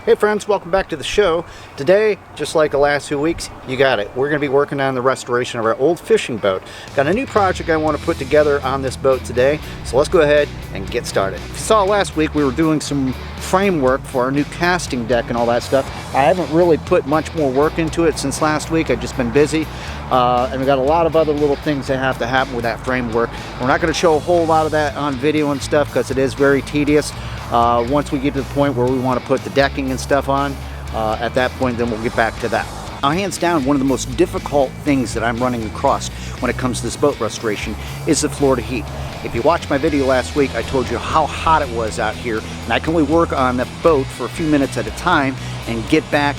Hey friends, welcome back to the show. Today, just like the last 2 weeks, you got it. We're going to be working on the restoration of our old fishing boat. Got a new project I want to put together on this boat today, so let's go ahead and get started. If you saw last week, we were doing some framework for our new casting deck and all that stuff. I haven't really put much more work into it since last week. I've just been busy, and we got a lot of other little things that have to happen with that framework. We're not going to show a whole lot of that on video and stuff because it is very tedious. Once we get to the point where we want to put the decking and stuff on, at that point then we'll get back to that. Now, hands down, one of the most difficult things that I'm running across when it comes to this boat restoration is the floor to heat. If you watched my video last week, I told you how hot it was out here, and I can only work on the boat for a few minutes at a time and get back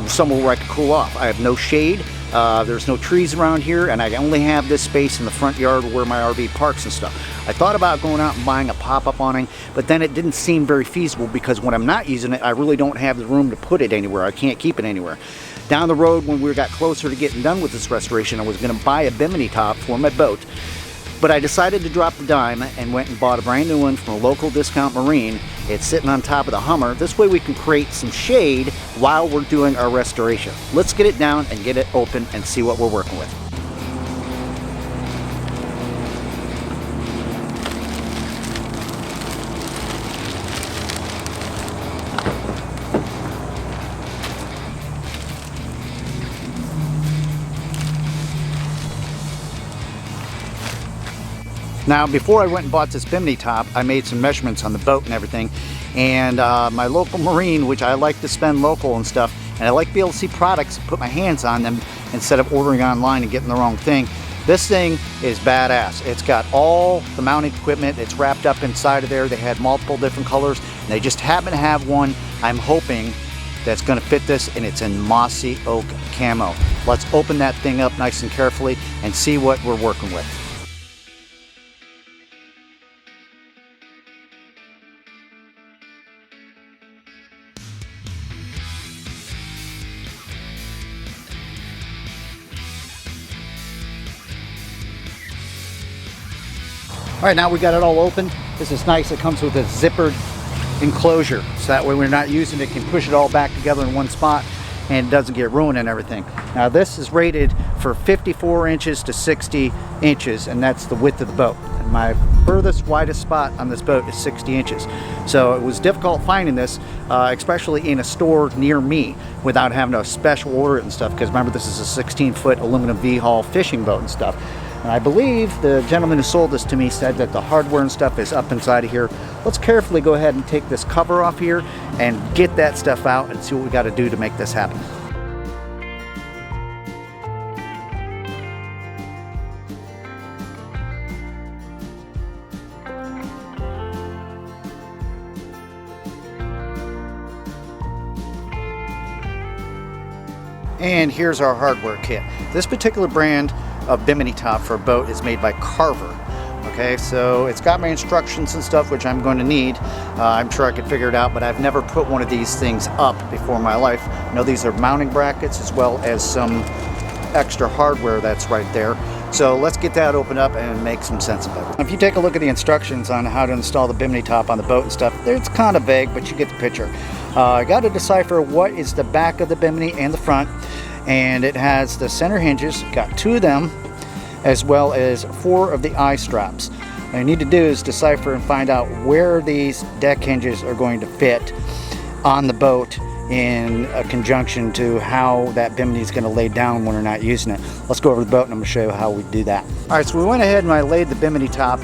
somewhere where I can cool off. I have no shade. There's no trees around here, and I only have this space in the front yard where my RV parks and stuff. I thought about going out and buying a pop-up awning, but then it didn't seem very feasible because when I'm not using it, I really don't have the room to put it anywhere. I can't keep it anywhere. Down the road, when we got closer to getting done with this restoration, I was going to buy a Bimini top for my boat, but I decided to drop the dime and went and bought a brand new one from a local discount marine. It's sitting on top of the Hummer. This way we can create some shade while we're doing our restoration. Let's get it down and get it open and see what we're working with. Now, before I went and bought this Bimini top, I made some measurements on the boat and everything. And my local marine, which I like to spend local and stuff, and I like to be able to see products and put my hands on them instead of ordering online and getting the wrong thing. This thing is badass. It's got all the mounting equipment. It's wrapped up inside of there. They had multiple different colors, and they just happen to have one, I'm hoping, that's going to fit this, and it's in mossy oak camo. Let's open that thing up nice and carefully and see what we're working with. All right, now we got it all open. This is nice. It comes with a zippered enclosure, so that way we're not using it, can push it all back together in one spot and it doesn't get ruined and everything. Now this is rated for 54 inches to 60 inches, and that's the width of the boat. And my furthest, widest spot on this boat is 60 inches. So it was difficult finding this, especially in a store near me, without having to special order it and stuff, because remember, this is a 16-foot aluminum V-hull fishing boat and stuff. And I believe the gentleman who sold this to me said that the hardware and stuff is up inside of here. Let's carefully go ahead and take this cover off here and get that stuff out and see what we got to do to make this happen. And here's our hardware kit. This particular brand of Bimini top for a boat is made by Carver. Okay, so it's got my instructions and stuff, which I'm going to need. I'm sure I could figure it out, but I've never put one of these things up before in my life. I know these are mounting brackets as well as some extra hardware that's right there. So let's get that opened up and make some sense of it. If you take a look at the instructions on how to install the Bimini top on the boat and stuff, it's kind of vague, but you get the picture. I got to decipher what is the back of the Bimini and the front, and it has the center hinges, got 2 of them, as well as 4 of the eye straps. What I need to do is decipher and find out where these deck hinges are going to fit on the boat in a conjunction to how that Bimini is going to lay down when we're not using it. Let's go over to the boat and I'm going to show you how we do that. All right, so we went ahead and I laid the Bimini top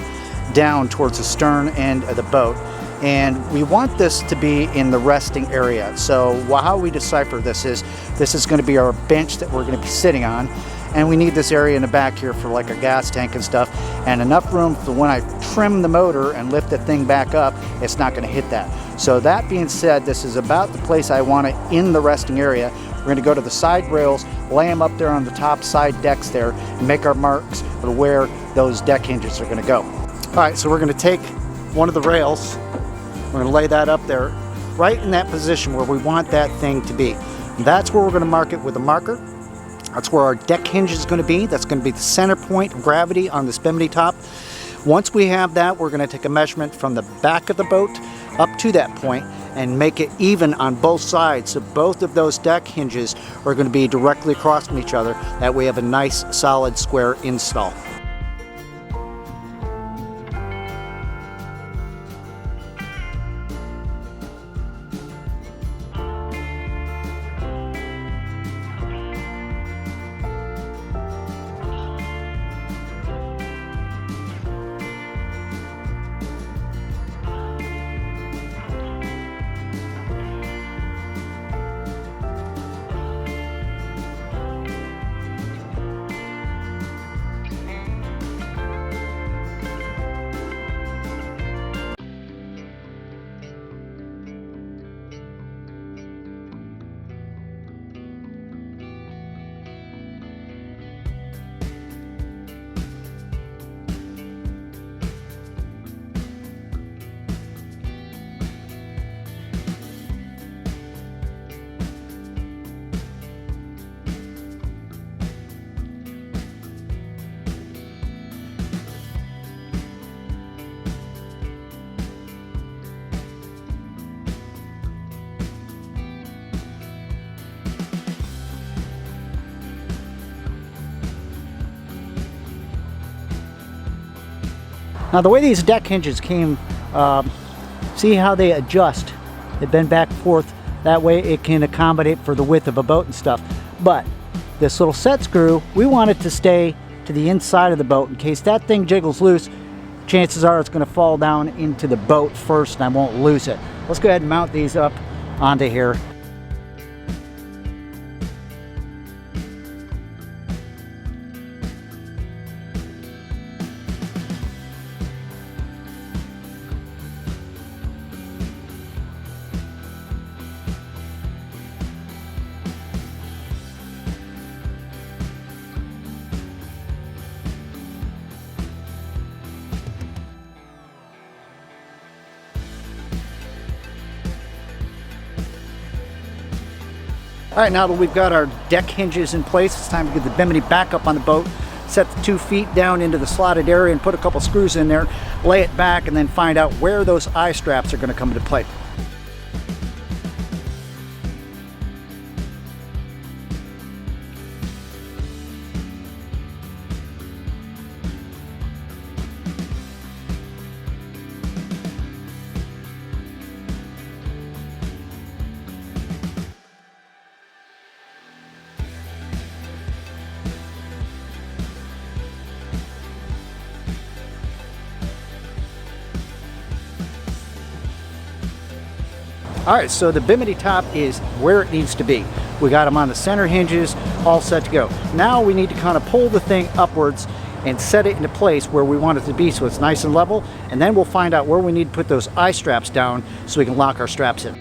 down towards the stern end of the boat, and we want this to be in the resting area. So how we decipher this is going to be our bench that we're going to be sitting on, and we need this area in the back here for like a gas tank and stuff, and enough room for when I trim the motor and lift the thing back up, it's not going to hit that. So that being said, this is about the place I want it in the resting area. We're going to go to the side rails, lay them up there on the top side decks there, and make our marks for where those deck hinges are going to go. All right, so we're going to take one of the rails, we're going to lay that up there right in that position where we want that thing to be. And that's where we're going to mark it with a marker. That's where our deck hinge is going to be. That's going to be the center point of gravity on this Bimini top. Once we have that, we're going to take a measurement from the back of the boat up to that point, and make it even on both sides. So both of those deck hinges are going to be directly across from each other. That way we have a nice solid square install. Now the way these deck hinges came, see how they adjust. They bend back and forth. That way it can accommodate for the width of a boat and stuff. But this little set screw, we want it to stay to the inside of the boat. In case that thing jiggles loose, chances are it's going to fall down into the boat first and I won't lose it. Let's go ahead and mount these up onto here. All right, now that we've got our deck hinges in place, it's time to get the Bimini back up on the boat, set the 2 feet down into the slotted area and put a couple screws in there, lay it back, and then find out where those eye straps are going to come into play. All right, so the Bimini top is where it needs to be. We got them on the center hinges, all set to go. Now we need to kind of pull the thing upwards and set it into place where we want it to be so it's nice and level, and then we'll find out where we need to put those eye straps down so we can lock our straps in.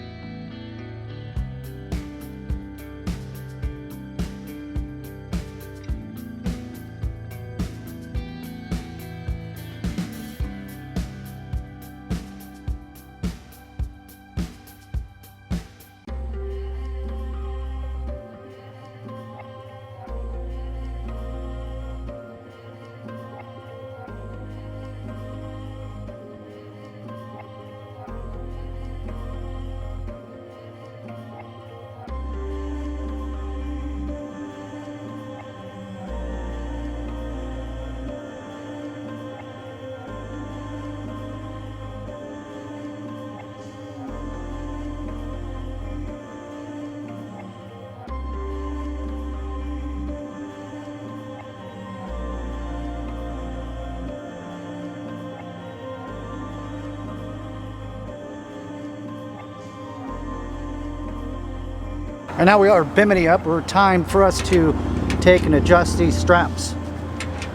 And now we are Bimini up. We're time for us to take and adjust these straps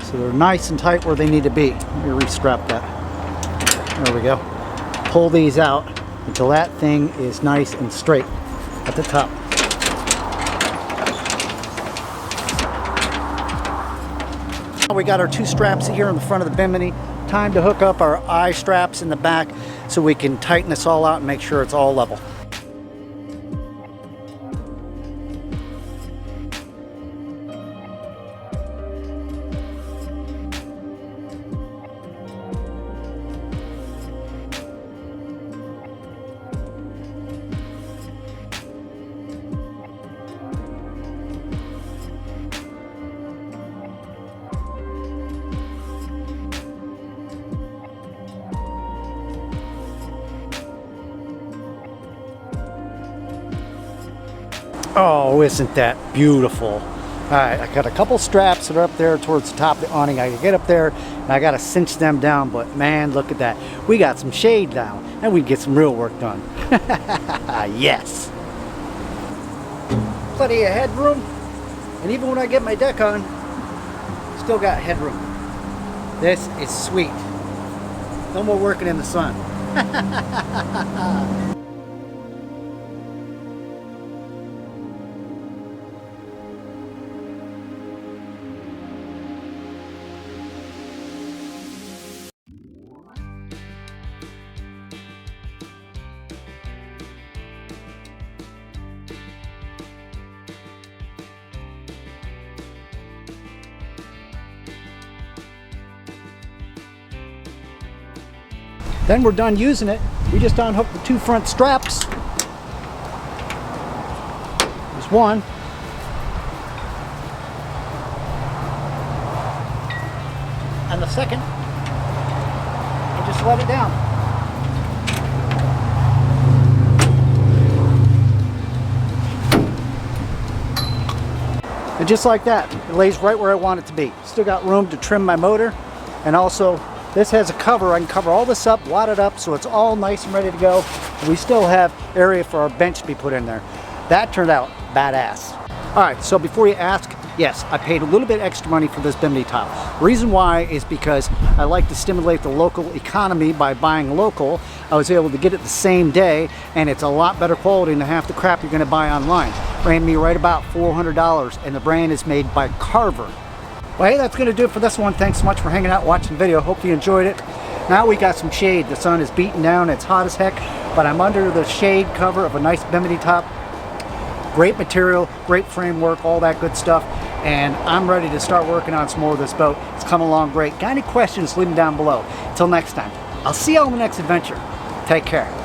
so they're nice and tight where they need to be. Let me re-strap that. There we go. Pull these out until that thing is nice and straight at the top. We got our 2 straps here in the front of the Bimini. Time to hook up our eye straps in the back so we can tighten this all out and make sure it's all level. Oh, isn't that beautiful? All right, I got a couple straps that are up there towards the top of the awning. I can get up there and I got to cinch them down, but man, look at that. We got some shade now and we get some real work done. Yes. Plenty of headroom. And even when I get my deck on, still got headroom. This is sweet. No more working in the sun. Then we're done using it. We just unhooked the two front straps. There's one. And the second. And just let it down. And just like that, it lays right where I want it to be. Still got room to trim my motor, and also this has a cover. I can cover all this up, wad it up, so it's all nice and ready to go. And we still have area for our bench to be put in there. That turned out badass. All right, so before you ask, yes, I paid a little bit extra money for this Bimini top. Reason why is because I like to stimulate the local economy by buying local. I was able to get it the same day, and it's a lot better quality than half the crap you're gonna buy online. Ran me right about $400, and the brand is made by Carver. Well, hey, that's going to do it for this one. Thanks so much for hanging out watching the video. Hope you enjoyed it. Now we got some shade. The sun is beating down. It's hot as heck, but I'm under the shade cover of a nice Bimini top. Great material, great framework, all that good stuff. And I'm ready to start working on some more of this boat. It's coming along great. Got any questions, leave them down below. Until next time, I'll see you on the next adventure. Take care.